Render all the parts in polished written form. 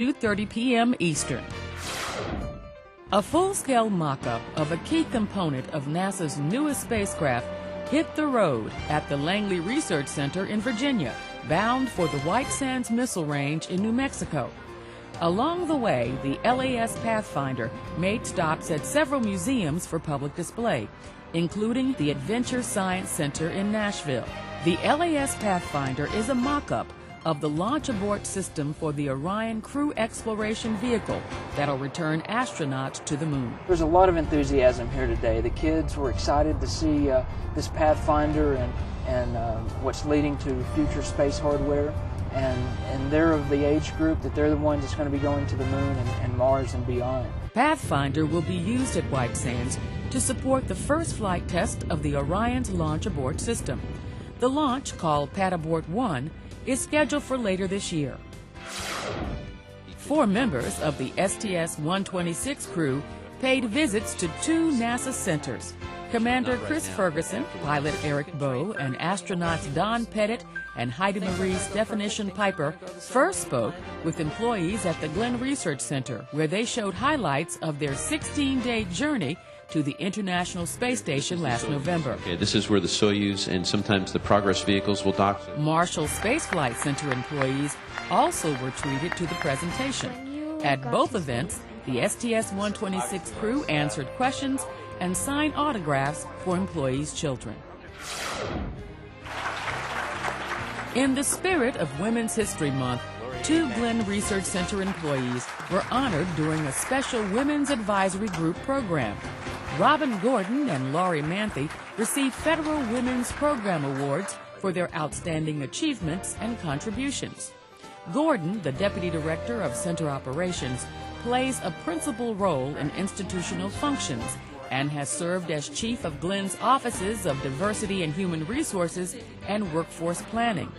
2:30 p.m. Eastern. A full-scale mock-up of a key component of NASA's newest spacecraft hit the road at the Langley Research Center in Virginia, bound for the White Sands Missile Range in New Mexico. Along the way, the LAS Pathfinder made stops at several museums for public display, including the Adventure Science Center in Nashville. The LAS Pathfinder is a mock-up of the launch abort system for the Orion Crew Exploration Vehicle that'll return astronauts to the moon. There's a lot of enthusiasm here today. The kids were excited to see this Pathfinder and what's leading to future space hardware. And they're of the age group that they're the ones that's going to be going to the moon and Mars and beyond. Pathfinder will be used at White Sands to support the first flight test of the Orion's launch abort system. The launch, called Pad Abort 1, is scheduled for later this year. 4 members of the STS-126 crew paid visits to 2 NASA centers. Commander Chris Ferguson, pilot Eric Bowe, and astronauts Don Pettit and Heidi Marie Definition Piper first spoke with employees at the Glenn Research Center, where they showed highlights of their 16-day journey to the International Space Station last November. Okay, this is where the Soyuz and sometimes the Progress vehicles will dock. Marshall Space Flight Center employees also were treated to the presentation. At both events, the STS-126 crew answered questions and signed autographs for employees' children. In the spirit of Women's History Month, 2 Glenn Research Center employees were honored during a special Women's Advisory Group program. Robin Gordon and Laurie Manthe received Federal Women's Program Awards for their outstanding achievements and contributions. Gordon, the Deputy Director of Center Operations, plays a principal role in institutional functions and has served as Chief of Glenn's Offices of Diversity and Human Resources and Workforce Planning.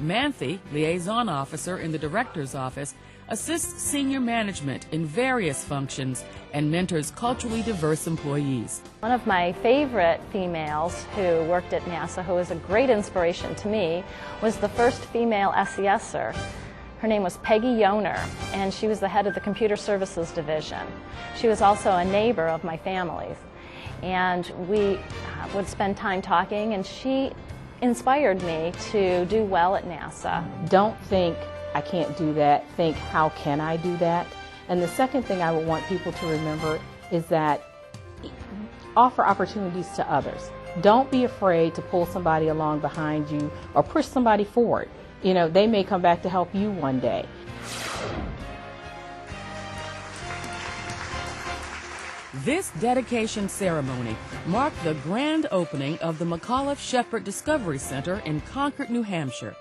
Manthe, Liaison Officer in the Director's Office, assists senior management in various functions and mentors culturally diverse employees. One of my favorite females who worked at NASA, who was a great inspiration to me, was the first female SESer. Her name was Peggy Yoner, and she was the head of the Computer Services Division. She was also a neighbor of my family's, and we would spend time talking, and she inspired me to do well at NASA. Don't think, I can't do that. Think, how can I do that? And the second thing I would want people to remember is that offer opportunities to others. Don't be afraid to pull somebody along behind you or push somebody forward. You know, they may come back to help you one day. This dedication ceremony marked the grand opening of the McAuliffe Shepard Discovery Center in Concord, New Hampshire.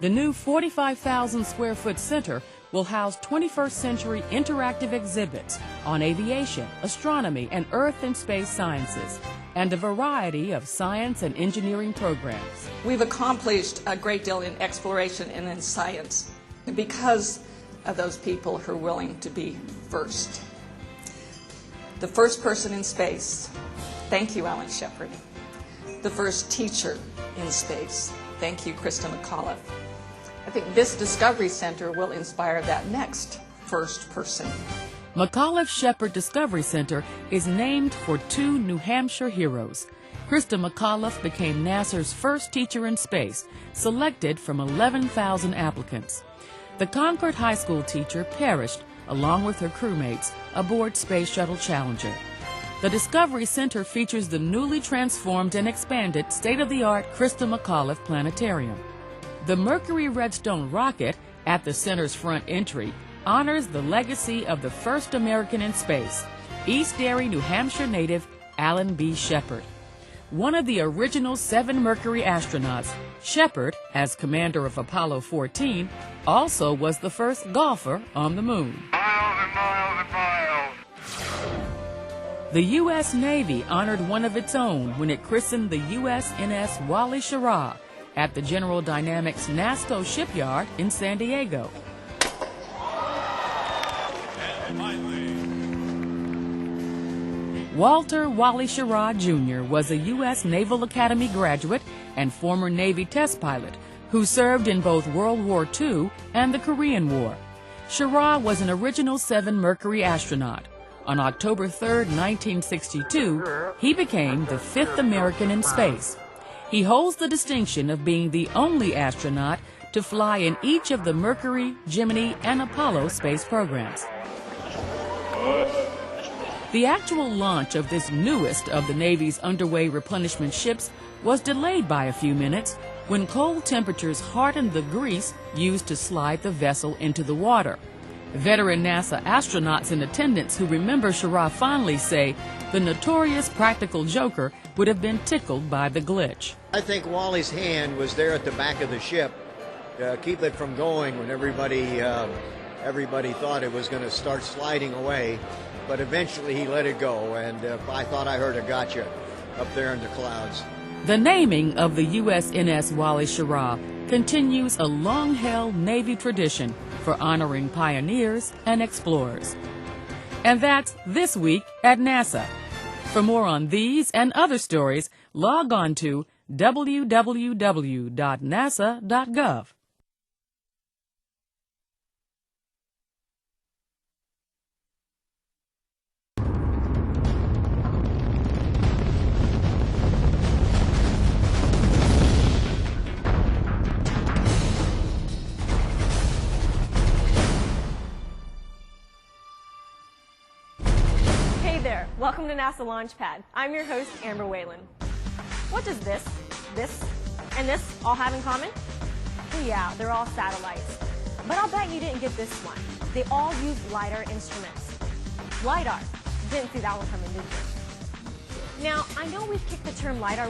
The new 45,000-square-foot center will house 21st century interactive exhibits on aviation, astronomy, and earth and space sciences, and a variety of science and engineering programs. We've accomplished a great deal in exploration and in science because of those people who are willing to be first. The first person in space, thank you, Alan Shepard. The first teacher in space, thank you, Krista McAuliffe. I think this Discovery Center will inspire that next first person. McAuliffe Shepard Discovery Center is named for 2 New Hampshire heroes. Krista McAuliffe became NASA's first teacher in space, selected from 11,000 applicants. The Concord High School teacher perished, along with her crewmates, aboard Space Shuttle Challenger. The Discovery Center features the newly transformed and expanded state-of-the-art Krista McAuliffe Planetarium. The Mercury Redstone rocket at the center's front entry honors the legacy of the first American in space, East Derry, New Hampshire native Alan B. Shepard. One of the original 7 Mercury astronauts, Shepard, as commander of Apollo 14, also was the first golfer on the moon. Miles and miles and miles. The U.S. Navy honored one of its own when it christened the USNS Wally Schirra at the General Dynamics NASSCO shipyard in San Diego. Walter Wally Schirra Jr. was a U.S. Naval Academy graduate and former Navy test pilot who served in both World War II and the Korean War. Schirra was an original 7 Mercury astronaut. On October 3, 1962, he became the 5th American in space. He holds the distinction of being the only astronaut to fly in each of the Mercury, Gemini, and Apollo space programs. The actual launch of this newest of the Navy's underway replenishment ships was delayed by a few minutes when cold temperatures hardened the grease used to slide the vessel into the water. Veteran NASA astronauts in attendance who remember Schirra fondly say the notorious practical joker would have been tickled by the glitch. I think Wally's hand was there at the back of the ship to keep it from going when everybody thought it was going to start sliding away. But eventually he let it go, and I thought I heard a gotcha up there in the clouds. The naming of the USNS Wally Schirra continues a long-held Navy tradition for honoring pioneers and explorers. And that's This Week at NASA. For more on these and other stories, log on to www.nasa.gov. Hey there, welcome to NASA Launchpad. I'm your host, Amber Whalen. What does this, and this all have in common? Well, yeah, they're all satellites. But I'll bet you didn't get this one. They all use LiDAR instruments. LiDAR. Didn't see that one coming, did you? Now, I know we've kicked the term LiDAR